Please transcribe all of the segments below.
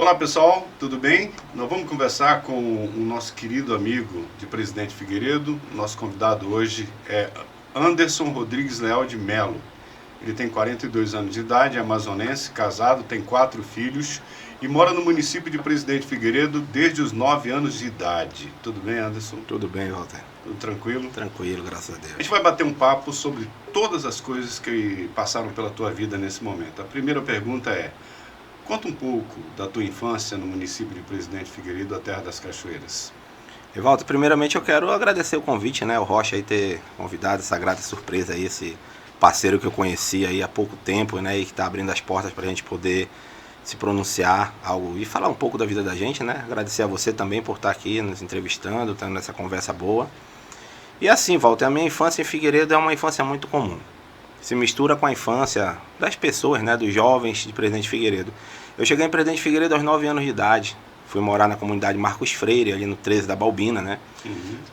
Olá pessoal, tudo bem? Nós vamos conversar com o nosso querido amigo de Presidente Figueiredo. Nosso convidado hoje é Anderson Rodrigues Leal de Melo. Ele tem 42 anos de idade, é amazonense, casado, tem 4 filhos e mora no município de Presidente Figueiredo desde os 9 anos de idade. Tudo bem, Anderson? Tudo bem, Walter. Tudo tranquilo? Tranquilo, graças a Deus. A gente vai bater um papo sobre todas as coisas que passaram pela tua vida nesse momento. A primeira pergunta é: conta um pouco da tua infância no município de Presidente Figueiredo, a Terra das Cachoeiras. Walter, primeiramente eu quero agradecer o convite, né? O Rocha aí ter convidado, essa grata surpresa aí, esse parceiro que eu conheci aí há pouco tempo, né? E que está abrindo as portas para a gente poder se pronunciar algo e falar um pouco da vida da gente, né? Agradecer a você também por estar aqui nos entrevistando, tendo essa conversa boa. E assim, Walter, a minha infância em Figueiredo é uma infância muito comum. Se mistura com a infância das pessoas, né? Dos jovens de Presidente Figueiredo. Eu cheguei em Presidente Figueiredo aos 9 anos de idade. Fui morar na comunidade Marcos Freire, ali no 13 da Balbina, né?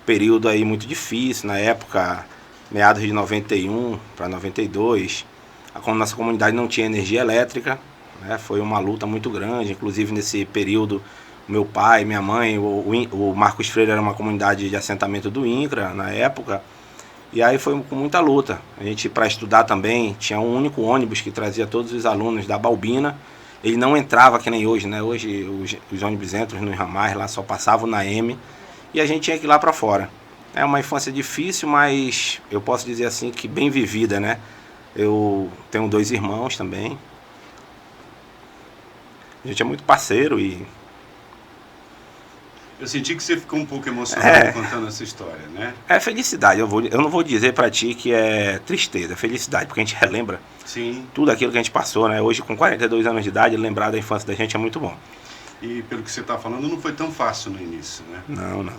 Período aí muito difícil, na época, meados de 91 para 92. A nossa comunidade não tinha energia elétrica, né? Foi uma luta muito grande, inclusive nesse período, meu pai, minha mãe, o Marcos Freire era uma comunidade de assentamento do INCRA na época. E aí foi com muita luta. A gente, para estudar também, tinha um único ônibus que trazia todos os alunos da Balbina. Ele não entrava que nem hoje, né? Hoje os ônibus entram nos ramais, lá só passavam na M. E a gente tinha que ir lá para fora. É uma infância difícil, mas eu posso dizer assim que bem vivida, né? Eu tenho 2 irmãos também. A gente é muito parceiro e... Eu senti que você ficou um pouco emocionado contando essa história, né? É felicidade. Eu não vou dizer pra ti que é tristeza, é felicidade, porque a gente relembra tudo aquilo que a gente passou, né? Hoje, com 42 anos de idade, lembrar da infância da gente é muito bom. E pelo que você está falando, não foi tão fácil no início, né? Não.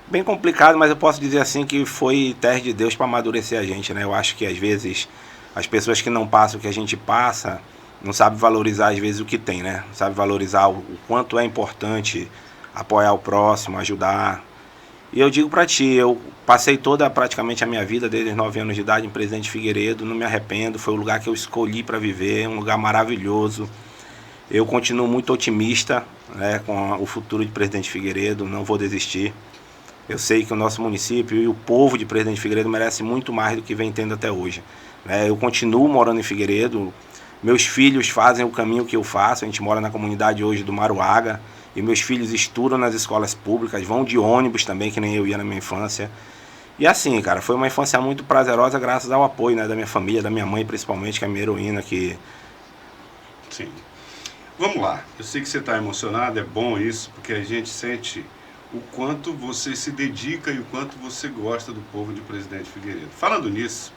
Bem complicado, mas eu posso dizer assim que foi teste de Deus para amadurecer a gente, né? Eu acho que às vezes as pessoas que não passam o que a gente passa não sabem valorizar às vezes o que tem, né? Não sabem valorizar o quanto é importante apoiar o próximo, ajudar. E eu digo pra ti, eu passei praticamente a minha vida, desde os 9 anos de idade, em Presidente Figueiredo, não me arrependo, foi o lugar que eu escolhi para viver, um lugar maravilhoso. Eu continuo muito otimista, né, com o futuro de Presidente Figueiredo, não vou desistir. Eu sei que o nosso município e o povo de Presidente Figueiredo merece muito mais do que vem tendo até hoje. Eu continuo morando em Figueiredo, meus filhos fazem o caminho que eu faço, a gente mora na comunidade hoje do Maruaga, e meus filhos estudam nas escolas públicas, vão de ônibus também, que nem eu ia na minha infância. E assim, cara, foi uma infância muito prazerosa graças ao apoio, né, da minha família, da minha mãe principalmente, que é a minha heroína. Sim. Vamos lá. Eu sei que você está emocionado, é bom isso, porque a gente sente o quanto você se dedica e o quanto você gosta do povo de Presidente Figueiredo. Falando nisso,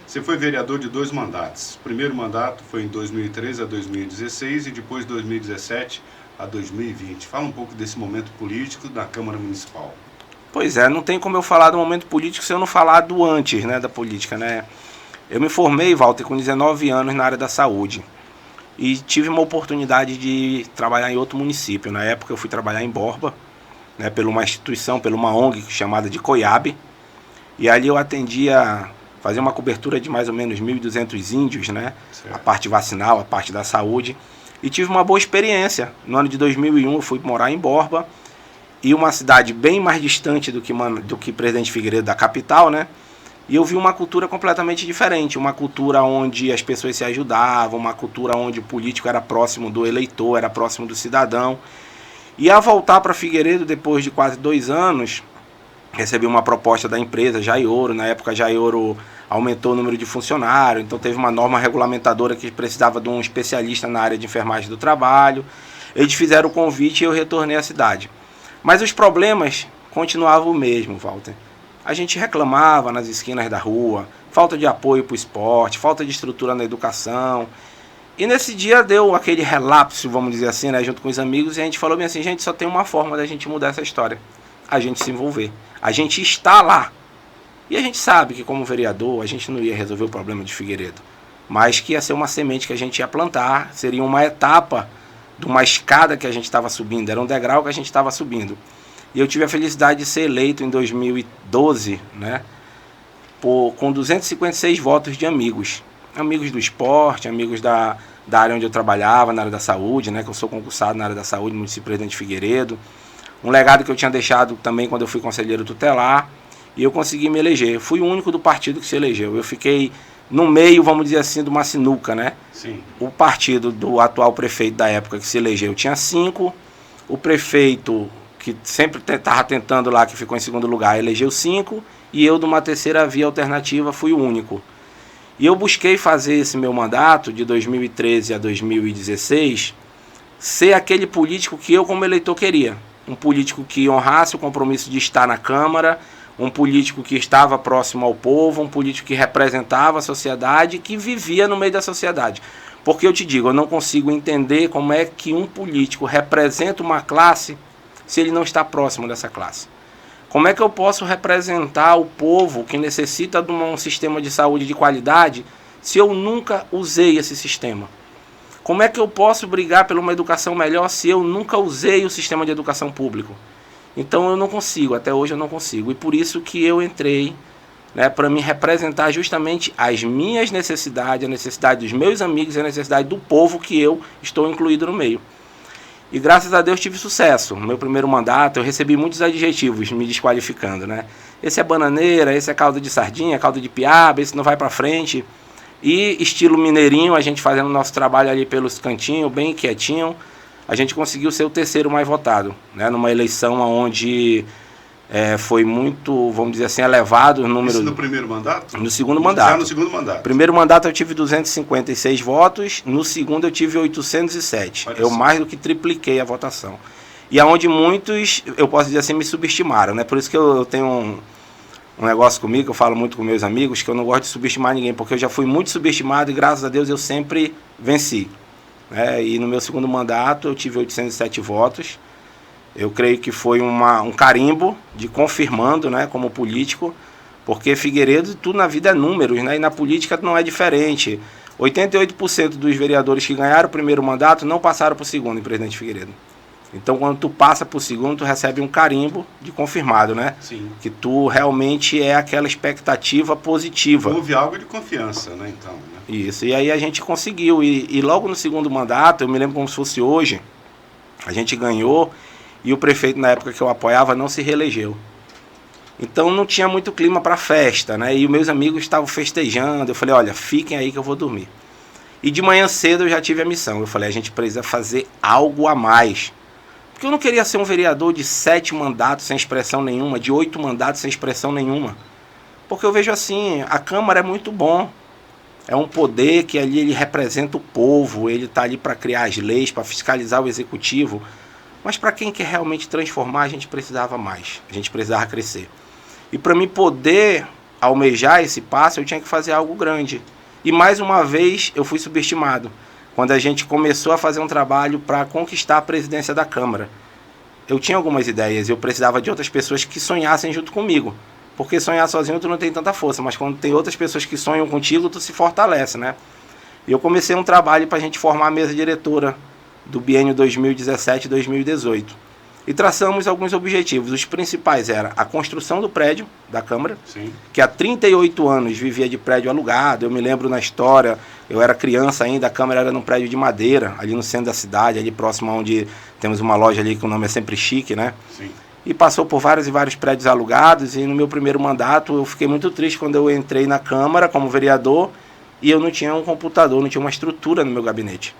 você foi vereador de 2 mandatos. O primeiro mandato foi em 2013 a 2016 e depois 2017 a 2020. Fala um pouco desse momento político da Câmara Municipal. Pois é, não tem como eu falar do momento político se eu não falar do antes, né, da política, né? Eu me formei, Walter, com 19 anos na área da saúde e tive uma oportunidade de trabalhar em outro município. Na época eu fui trabalhar em Borba, né, por uma instituição, por uma ONG chamada de COIAB, e ali eu atendia, fazia uma cobertura de mais ou menos 1.200 índios, né? Certo. A parte vacinal, a parte da saúde. E tive uma boa experiência. No ano de 2001 eu fui morar em Borba, e uma cidade bem mais distante do que Presidente Figueiredo, da capital, né? E eu vi uma cultura completamente diferente, uma cultura onde as pessoas se ajudavam, uma cultura onde o político era próximo do eleitor, era próximo do cidadão. E ao voltar para Figueiredo, depois de quase 2 anos, recebi uma proposta da empresa Jaioro. Na época Jaioro aumentou o número de funcionários, então teve uma norma regulamentadora que precisava de um especialista na área de enfermagem do trabalho. Eles fizeram o convite e eu retornei à cidade. Mas os problemas continuavam o mesmo, Walter. A gente reclamava nas esquinas da rua, falta de apoio para o esporte, falta de estrutura na educação. E nesse dia deu aquele relapso, vamos dizer assim, né, junto com os amigos, e a gente falou bem assim: gente, só tem uma forma da gente mudar essa história, a gente se envolver, a gente está lá. E a gente sabe que como vereador a gente não ia resolver o problema de Figueiredo, mas que ia ser uma semente que a gente ia plantar, seria uma etapa de uma escada que a gente estava subindo, era um degrau que a gente estava subindo. E eu tive a felicidade de ser eleito em 2012, né, com 256 votos de amigos do esporte, amigos da da área onde eu trabalhava, na área da saúde, né, que eu sou concursado na área da saúde, município Presidente Figueiredo. Um legado que eu tinha deixado também quando eu fui conselheiro tutelar, e eu consegui me eleger. Eu fui o único do partido que se elegeu. Eu fiquei no meio, vamos dizer assim, de uma sinuca, né? Sim. O partido do atual prefeito da época que se elegeu tinha 5, o prefeito que sempre estava tentando lá, que ficou em segundo lugar, elegeu 5, e eu, de uma terceira via alternativa, fui o único. E eu busquei fazer esse meu mandato, de 2013 a 2016, ser aquele político que eu, como eleitor, queria. Um político que honrasse o compromisso de estar na Câmara, um político que estava próximo ao povo, um político que representava a sociedade, que vivia no meio da sociedade. Porque eu te digo, eu não consigo entender como é que um político representa uma classe se ele não está próximo dessa classe. Como é que eu posso representar o povo que necessita de um sistema de saúde de qualidade se eu nunca usei esse sistema? Como é que eu posso brigar por uma educação melhor se eu nunca usei o sistema de educação público? Então eu não consigo, até hoje eu não consigo. E por isso que eu entrei, né, para me representar justamente as minhas necessidades, a necessidade dos meus amigos e a necessidade do povo que eu estou incluído no meio. E graças a Deus tive sucesso. No meu primeiro mandato eu recebi muitos adjetivos me desqualificando, né? Esse é bananeira, esse é caldo de sardinha, caldo de piaba, esse não vai para frente. E estilo mineirinho, a gente fazendo nosso trabalho ali pelos cantinhos, bem quietinho, a gente conseguiu ser o terceiro mais votado, né? Numa eleição onde foi muito, vamos dizer assim, elevado o número... Isso no primeiro mandato? No segundo mandato. Já no segundo mandato. Primeiro mandato eu tive 256 votos, no segundo eu tive 807. Olha eu só. mais do que tripliquei a votação. E aonde muitos, eu posso dizer assim, me subestimaram, né? Por isso que eu tenho um negócio comigo, que eu falo muito com meus amigos, que eu não gosto de subestimar ninguém, porque eu já fui muito subestimado e graças a Deus eu sempre venci. E no meu segundo mandato eu tive 807 votos. Eu creio que foi um carimbo de confirmando, né, como político, porque Figueiredo, tudo na vida é números, né, e na política não é diferente. 88% dos vereadores que ganharam o primeiro mandato não passaram para o segundo em Presidente Figueiredo. Então, quando tu passa para o segundo, tu recebe um carimbo de confirmado, né? Sim. Que tu realmente é aquela expectativa positiva. Houve algo de confiança, né, então. Né? Isso, e aí a gente conseguiu. E logo no segundo mandato, eu me lembro como se fosse hoje, a gente ganhou e o prefeito, na época que eu apoiava, não se reelegeu. Então não tinha muito clima para festa, né? E os meus amigos estavam festejando. Eu falei, olha, fiquem aí que eu vou dormir. E de manhã cedo eu já tive a missão. Eu falei, a gente precisa fazer algo a mais. Porque eu não queria ser um vereador de 7 mandatos sem expressão nenhuma, de 8 mandatos sem expressão nenhuma. Porque eu vejo assim, a Câmara é muito bom. É um poder que ali ele representa o povo, ele está ali para criar as leis, para fiscalizar o executivo. Mas para quem quer realmente transformar, a gente precisava mais, a gente precisava crescer. E para mim poder almejar esse passo, eu tinha que fazer algo grande. E mais uma vez eu fui subestimado. Quando a gente começou a fazer um trabalho para conquistar a presidência da Câmara. Eu tinha algumas ideias e eu precisava de outras pessoas que sonhassem junto comigo. Porque sonhar sozinho tu não tem tanta força, mas quando tem outras pessoas que sonham contigo, tu se fortalece, né? E eu comecei um trabalho para a gente formar a mesa diretora do biênio 2017-2018. E traçamos alguns objetivos. Os principais eram a construção do prédio da Câmara, Sim. que há 38 anos vivia de prédio alugado. Eu me lembro na história, eu era criança ainda, a Câmara era num prédio de madeira, ali no centro da cidade, ali próximo onde temos uma loja ali que o nome é Sempre Chique, né? Sim. E passou por vários e vários prédios alugados, e no meu primeiro mandato eu fiquei muito triste quando eu entrei na Câmara como vereador e eu não tinha um computador, não tinha uma estrutura no meu gabinete.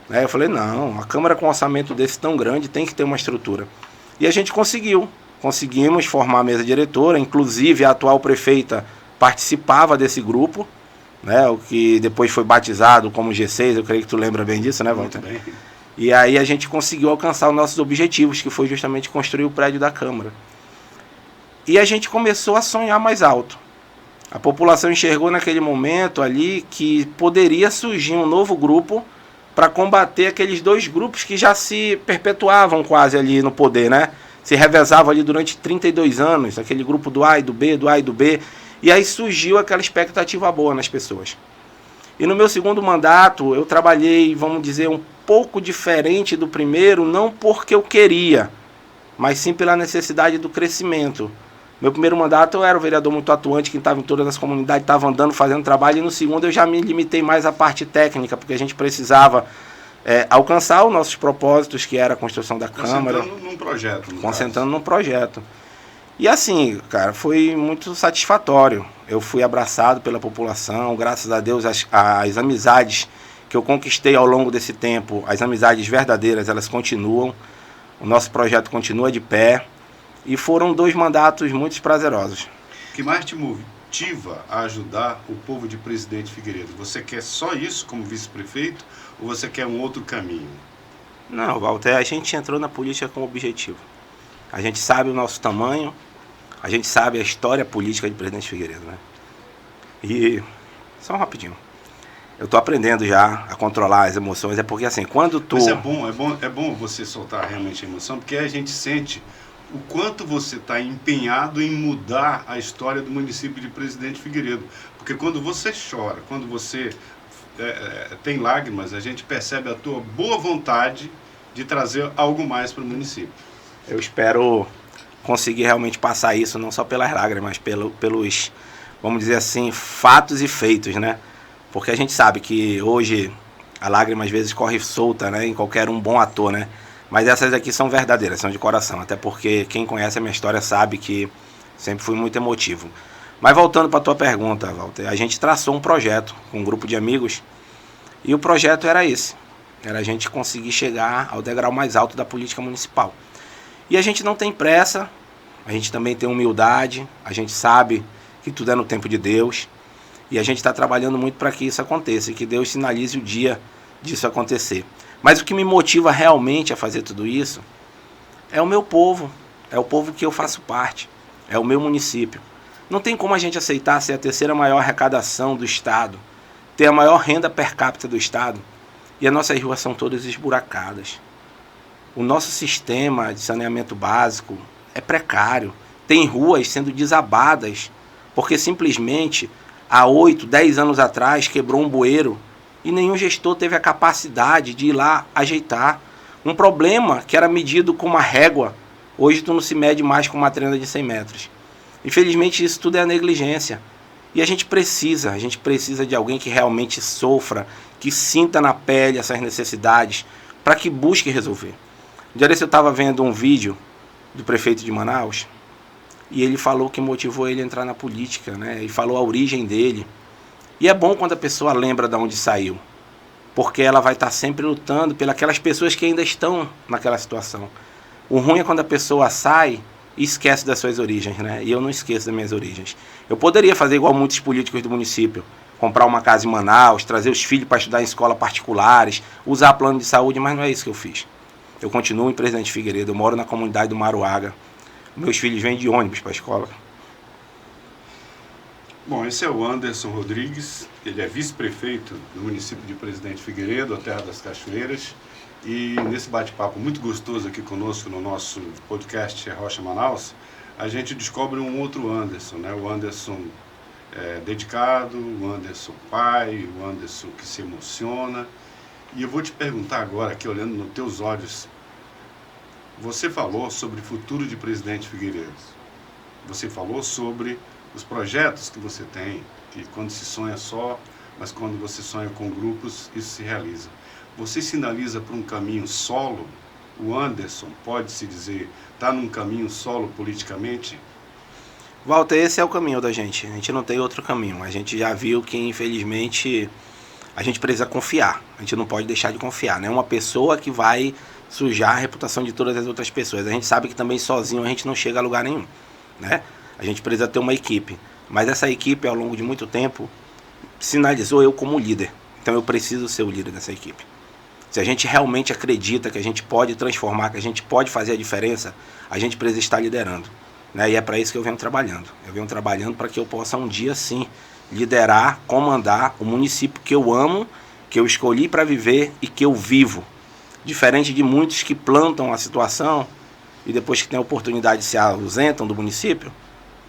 Eu falei, não, a Câmara com um orçamento desse tão grande tem que ter uma estrutura. E a gente conseguimos formar a mesa diretora, inclusive a atual prefeita participava desse grupo, né, o que depois foi batizado como G6, eu creio que tu lembra bem disso, né, Walter? Muito bem. E aí a gente conseguiu alcançar os nossos objetivos, que foi justamente construir o prédio da Câmara. E a gente começou a sonhar mais alto. A população enxergou naquele momento ali que poderia surgir um novo grupo para combater aqueles dois grupos que já se perpetuavam quase ali no poder, né? Se revezavam ali durante 32 anos, aquele grupo do A e do B, do A e do B, e aí surgiu aquela expectativa boa nas pessoas. E no meu segundo mandato eu trabalhei, vamos dizer, um pouco diferente do primeiro, não porque eu queria, mas sim pela necessidade do crescimento. Meu primeiro mandato eu era o vereador muito atuante, quem estava em todas as comunidades, estava andando, fazendo trabalho, e no segundo eu já me limitei mais à parte técnica, porque a gente precisava alcançar os nossos propósitos, que era a construção da Câmara. Concentrando num projeto. Concentrando num projeto. E assim, cara, foi muito satisfatório. Eu fui abraçado pela população, graças a Deus as amizades que eu conquistei ao longo desse tempo, as amizades verdadeiras, elas continuam. O nosso projeto continua de pé. E foram 2 mandatos muito prazerosos. O que mais te motiva a ajudar o povo de Presidente Figueiredo? Você quer só isso como vice-prefeito ou você quer um outro caminho? Não, Walter, a gente entrou na política com objetivo. A gente sabe o nosso tamanho, a gente sabe a história política de Presidente Figueiredo, né? E, só rapidinho, eu tô aprendendo já a controlar as emoções, é porque assim, quando tu... Mas é bom você soltar realmente a emoção, porque a gente sente o quanto você está empenhado em mudar a história do município de Presidente Figueiredo. Porque quando você chora, quando você tem lágrimas, a gente percebe a tua boa vontade de trazer algo mais para o município. Eu espero conseguir realmente passar isso, não só pelas lágrimas, pelos, vamos dizer assim, fatos e feitos, né? Porque a gente sabe que hoje a lágrima às vezes corre solta, né, em qualquer um bom ator, né? Mas essas aqui são verdadeiras, são de coração, até porque quem conhece a minha história sabe que sempre fui muito emotivo. Mas voltando para a tua pergunta, Walter, a gente traçou um projeto com um grupo de amigos e o projeto era esse, era a gente conseguir chegar ao degrau mais alto da política municipal. E a gente não tem pressa, a gente também tem humildade, a gente sabe que tudo é no tempo de Deus e a gente está trabalhando muito para que isso aconteça e que Deus sinalize o dia disso acontecer. Mas o que me motiva realmente a fazer tudo isso é o meu povo, é o povo que eu faço parte, é o meu município. Não tem como a gente aceitar ser a 3ª maior arrecadação do Estado, ter a maior renda per capita do Estado e as nossas ruas são todas esburacadas. O nosso sistema de saneamento básico é precário, tem ruas sendo desabadas porque simplesmente há 8, 10 anos atrás quebrou um bueiro e nenhum gestor teve a capacidade de ir lá ajeitar. Um problema que era medido com uma régua, hoje tu não se mede mais com uma trena de 100 metros. Infelizmente isso tudo é a negligência. E a gente precisa de alguém que realmente sofra, que sinta na pele essas necessidades, para que busque resolver. Um dia desse eu estava vendo um vídeo do prefeito de Manaus, e ele falou que motivou ele a entrar na política, né? E falou a origem dele. E é bom quando a pessoa lembra de onde saiu, porque ela vai estar sempre lutando pelas pessoas que ainda estão naquela situação. O ruim é quando a pessoa sai e esquece das suas origens, né? E eu não esqueço das minhas origens. Eu poderia fazer igual muitos políticos do município, comprar uma casa em Manaus, trazer os filhos para estudar em escolas particulares, usar plano de saúde, mas não é isso que eu fiz. Eu continuo em Presidente Figueiredo, eu moro na comunidade do Maruaga. Meus filhos vêm de ônibus para a escola. Bom, esse é o Anderson Rodrigues, ele é vice-prefeito do município de Presidente Figueiredo, a terra das cachoeiras, e nesse bate-papo muito gostoso aqui conosco no nosso podcast Rocha Manaus, a gente descobre um outro Anderson, né? O Anderson dedicado, o Anderson pai, o Anderson que se emociona. E eu vou te perguntar agora, aqui olhando nos teus olhos, você falou sobre o futuro de Presidente Figueiredo, você falou sobre os projetos que você tem, que quando se sonha só, mas quando você sonha com grupos, isso se realiza. Você sinaliza para um caminho solo? O Anderson, pode-se dizer, está num caminho solo politicamente? Walter, esse é o caminho da gente. A gente não tem outro caminho. A gente já viu que, infelizmente, a gente precisa confiar. A gente não pode deixar de confiar, né? Uma pessoa que vai sujar a reputação de todas as outras pessoas. A gente sabe que também sozinho a gente não chega a lugar nenhum, né? A gente precisa ter uma equipe. Mas essa equipe, ao longo de muito tempo, sinalizou eu como líder. Então eu preciso ser o líder dessa equipe. Se a gente realmente acredita que a gente pode transformar, que a gente pode fazer a diferença, a gente precisa estar liderando, né? E é para isso que eu venho trabalhando. Eu venho trabalhando para que eu possa um dia, sim, liderar, comandar o município que eu amo, que eu escolhi para viver e que eu vivo. Diferente de muitos que plantam a situação e depois que tem a oportunidade se ausentam do município,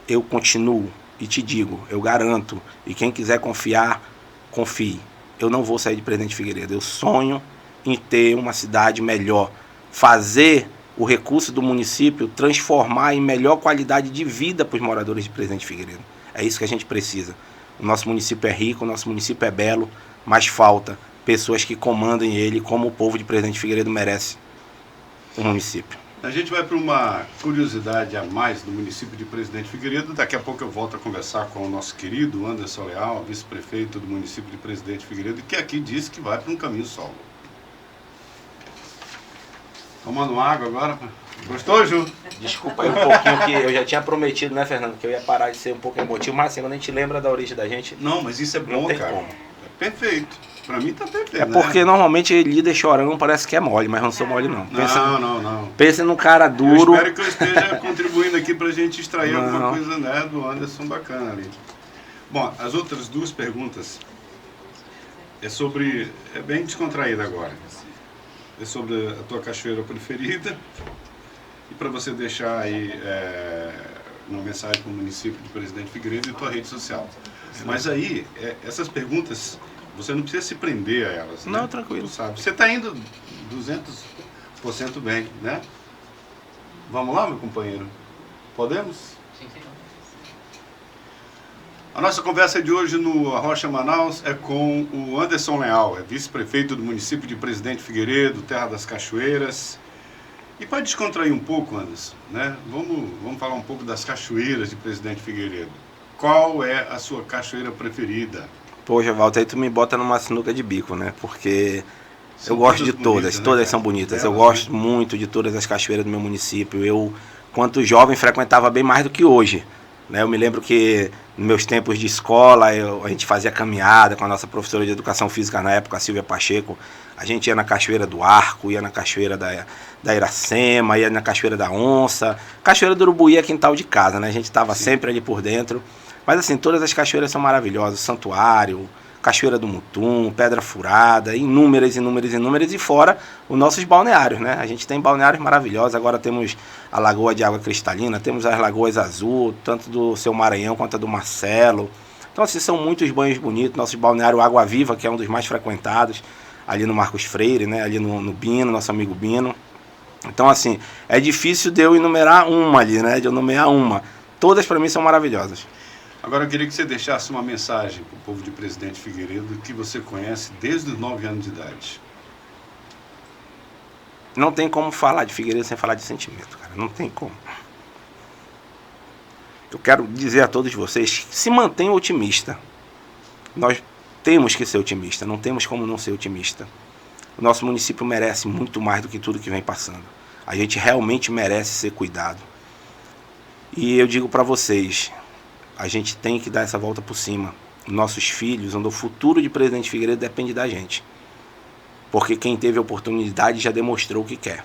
eu continuo e te digo, eu garanto, e quem quiser confiar, confie. Eu não vou sair de Presidente Figueiredo. Eu sonho em ter uma cidade melhor, fazer o recurso do município, transformar em melhor qualidade de vida para os moradores de Presidente Figueiredo. É isso que a gente precisa. O nosso município é rico, o nosso município é belo, mas falta pessoas que comandem ele como o povo de Presidente Figueiredo merece o município. A gente vai para uma curiosidade a mais do município de Presidente Figueiredo. Daqui a pouco eu volto a conversar com o nosso querido Anderson Leal, vice-prefeito do município de Presidente Figueiredo, que aqui disse que vai para um caminho solo. Tomando água agora. Gostou, Ju? Desculpa aí um pouquinho que eu já tinha prometido, né, Fernando, que eu ia parar de ser um pouco emotivo, mas assim, quando a gente lembra da origem da gente... Não, mas isso é bom, cara. Como. É perfeito. Pra mim tá perfeito, É porque né? Normalmente líder chorão parece que é mole, mas não sou mole não. Não. Pensa num cara duro. Eu espero que eu esteja contribuindo aqui pra gente extrair alguma Não. coisa, né, do Anderson bacana ali. Bom, as outras duas perguntas é bem descontraída agora. É sobre a tua cachoeira preferida e para você deixar aí uma mensagem para o município de Presidente Figueiredo e tua rede social. Mas aí, essas perguntas, você não precisa se prender a elas, né? Não, tranquilo. Tu sabe. Você está indo 200% bem, né? Vamos lá, meu companheiro? Podemos? Sim. A nossa conversa de hoje no Arrocha Manaus é com o Anderson Leal, é vice-prefeito do município de Presidente Figueiredo, Terra das Cachoeiras. E para descontrair um pouco, Anderson, né? Vamos falar um pouco das cachoeiras de Presidente Figueiredo. Qual é a sua cachoeira preferida? Poxa, Walter, aí tu me bota numa sinuca de bico, né? Porque São eu gosto de todas todas, bonitas, né, todas cara? são bonitas. Eu Belas, gosto né? muito de todas as cachoeiras do meu município. Eu, quanto jovem, frequentava bem mais do que hoje. Né? Eu me lembro que nos meus tempos de escola, a gente fazia caminhada com a nossa professora de educação física na época, a Silvia Pacheco. A gente ia na Cachoeira do Arco, ia na Cachoeira da Iracema, ia na Cachoeira da Onça. Cachoeira do Urubuí é quintal de casa, né? A gente estava sempre ali por dentro. Mas assim, todas as cachoeiras são maravilhosas. Santuário, Cachoeira do Mutum, Pedra Furada, inúmeras. E fora os nossos balneários, né? A gente tem balneários maravilhosos. Agora temos a Lagoa de Água Cristalina, temos as Lagoas Azul, tanto do Seu Maranhão quanto a do Marcelo. Então, assim, são muitos banhos bonitos. Nosso balneário Água Viva, que é um dos mais frequentados, ali no Marcos Freire, né? Ali no Bino, nosso amigo Bino. Então, assim, é difícil de eu enumerar uma ali, né? De eu nomear uma. Todas, para mim, são maravilhosas. Agora eu queria que você deixasse uma mensagem para o povo de Presidente Figueiredo que você conhece desde os 9 anos de idade. Não tem como falar de Figueiredo sem falar de sentimento, cara. Não tem como. Eu quero dizer a todos vocês que se mantenham otimistas. Nós temos que ser otimistas, não temos como não ser otimista. O nosso município merece muito mais do que tudo que vem passando. A gente realmente merece ser cuidado. E eu digo para vocês, a gente tem que dar essa volta por cima. Nossos filhos, o futuro de Presidente Figueiredo depende da gente. Porque quem teve a oportunidade já demonstrou o que quer.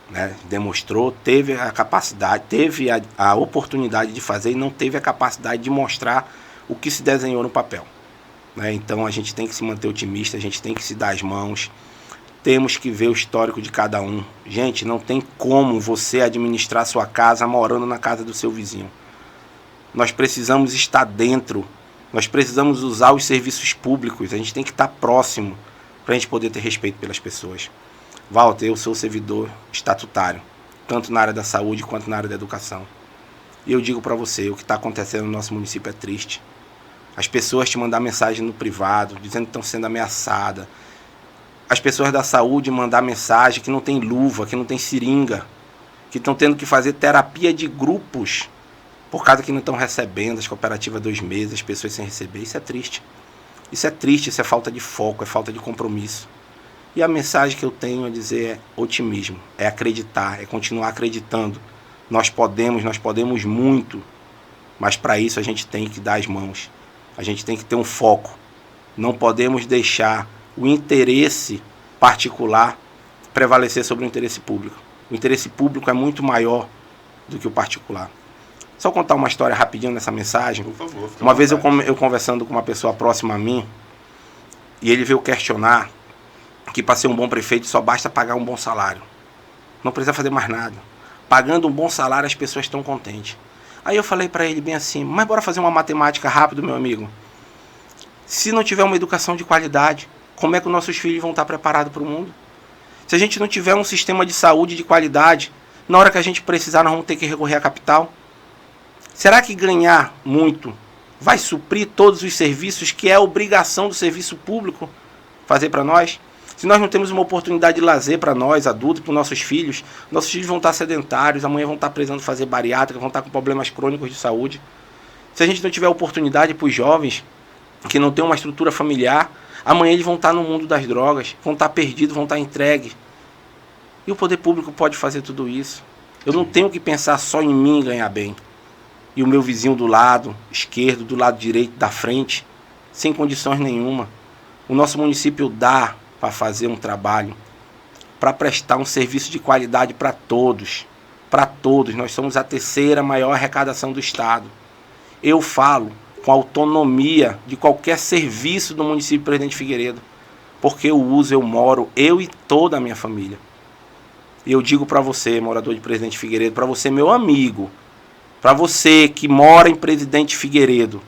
Né? Demonstrou, teve a capacidade, teve a oportunidade de fazer e não teve a capacidade de mostrar o que se desenhou no papel. Né? Então a gente tem que se manter otimista, a gente tem que se dar as mãos. Temos que ver o histórico de cada um. Gente, não tem como você administrar sua casa morando na casa do seu vizinho. Nós precisamos estar dentro, nós precisamos usar os serviços públicos, a gente tem que estar próximo para a gente poder ter respeito pelas pessoas. Walter, eu sou servidor estatutário, tanto na área da saúde quanto na área da educação. E eu digo para você, o que está acontecendo no nosso município é triste. As pessoas te mandam mensagem no privado, dizendo que estão sendo ameaçadas. As pessoas da saúde mandar mensagem que não tem luva, que não tem seringa, que estão tendo que fazer terapia de grupos, por causa que não estão recebendo, as cooperativas 2 meses, as pessoas sem receber. Isso é triste. Isso é triste, isso é falta de foco, é falta de compromisso. E a mensagem que eu tenho a dizer é otimismo, é acreditar, é continuar acreditando. Nós podemos muito, mas para isso a gente tem que dar as mãos. A gente tem que ter um foco. Não podemos deixar o interesse particular prevalecer sobre o interesse público. O interesse público é muito maior do que o particular. Só contar uma história rapidinho nessa mensagem. Por favor, fica Uma vez eu conversando com uma pessoa próxima a mim, e ele veio questionar que para ser um bom prefeito só basta pagar um bom salário. Não precisa fazer mais nada. Pagando um bom salário as pessoas estão contentes. Aí eu falei para ele bem assim, mas bora fazer uma matemática rápido, meu amigo. Se não tiver uma educação de qualidade, como é que os nossos filhos vão estar preparados para o mundo? Se a gente não tiver um sistema de saúde de qualidade, Na hora que a gente precisar, nós vamos ter que recorrer à capital. Será que ganhar muito vai suprir todos os serviços que é obrigação do serviço público fazer para nós? Se nós não temos uma oportunidade de lazer para nós, adultos, para os nossos filhos vão estar sedentários, amanhã vão estar precisando fazer bariátrica, vão estar com problemas crônicos de saúde. Se a gente não tiver oportunidade para os jovens que não têm uma estrutura familiar, amanhã eles vão estar no mundo das drogas, vão estar perdidos, vão estar entregues. E o poder público pode fazer tudo isso. Eu não tenho que pensar só em mim ganhar bem. E o meu vizinho do lado esquerdo, do lado direito, da frente, sem condições nenhuma. O nosso município dá para fazer um trabalho, para prestar um serviço de qualidade para todos. Para todos. Nós somos a terceira maior arrecadação do Estado. Eu falo com a autonomia de qualquer serviço do município de Presidente Figueiredo. Porque eu uso, eu moro, eu e toda a minha família. E eu digo para você, morador de Presidente Figueiredo, para você, meu amigo, para você que mora em Presidente Figueiredo,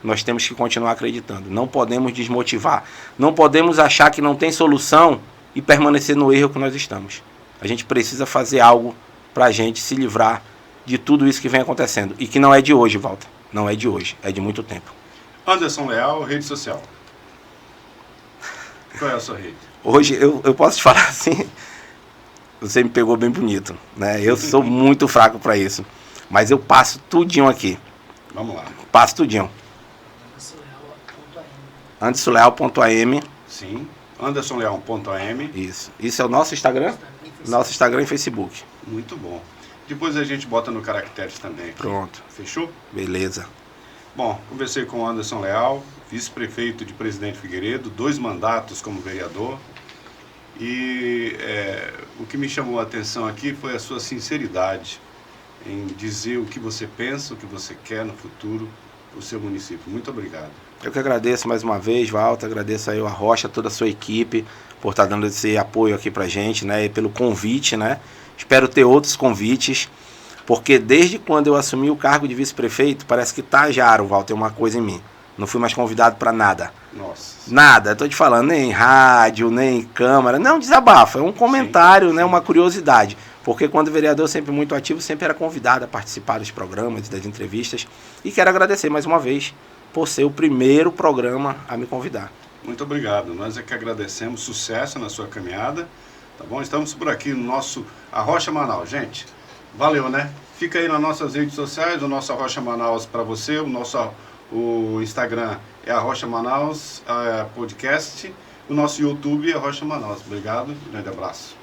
nós temos que continuar acreditando. Não podemos desmotivar. Não podemos achar que não tem solução e permanecer no erro que nós estamos. A gente precisa fazer algo para a gente se livrar de tudo isso que vem acontecendo. E que não é de hoje, Walter. Não é de hoje. É de muito tempo. Anderson Leal, rede social. Qual é a sua rede? Hoje, eu posso te falar assim, você me pegou bem bonito, né? Eu sou muito fraco para isso. Mas eu passo tudinho aqui. Vamos lá. Passo tudinho. AndersonLeal.am. Sim. AndersonLeal.am. Isso é o nosso Instagram? Nosso Instagram e Facebook. Muito bom. Depois a gente bota no Caracteres também aqui. Pronto. Fechou? Beleza. Bom, conversei com o Anderson Leal, vice-prefeito de Presidente Figueiredo, 2 mandatos como vereador. E o que me chamou a atenção aqui foi a sua sinceridade em dizer o que você pensa, o que você quer no futuro para o seu município. Muito obrigado. Eu que agradeço mais uma vez, Walter, agradeço aí a Rocha, toda a sua equipe, por estar dando esse apoio aqui pra gente, né, e pelo convite, né. Espero ter outros convites, porque desde quando eu assumi o cargo de vice-prefeito, parece que tajaram, Walter, uma coisa em mim. Não fui mais convidado para nada. Nossa. Nada, tô te falando, nem rádio, nem câmara, não, desabafo, é um comentário, sim, né, uma curiosidade. Porque quando vereador sempre muito ativo, sempre era convidado a participar dos programas, das entrevistas. E quero agradecer mais uma vez por ser o primeiro programa a me convidar. Muito obrigado. Nós é que agradecemos. Sucesso na sua caminhada. Tá bom? Estamos por aqui no nosso Arrocha Manaus. Gente, valeu, né? Fica aí nas nossas redes sociais, o nosso Arrocha Manaus para você. O Instagram é Arrocha Manaus Podcast. O nosso YouTube é Arrocha Manaus. Obrigado. Grande abraço.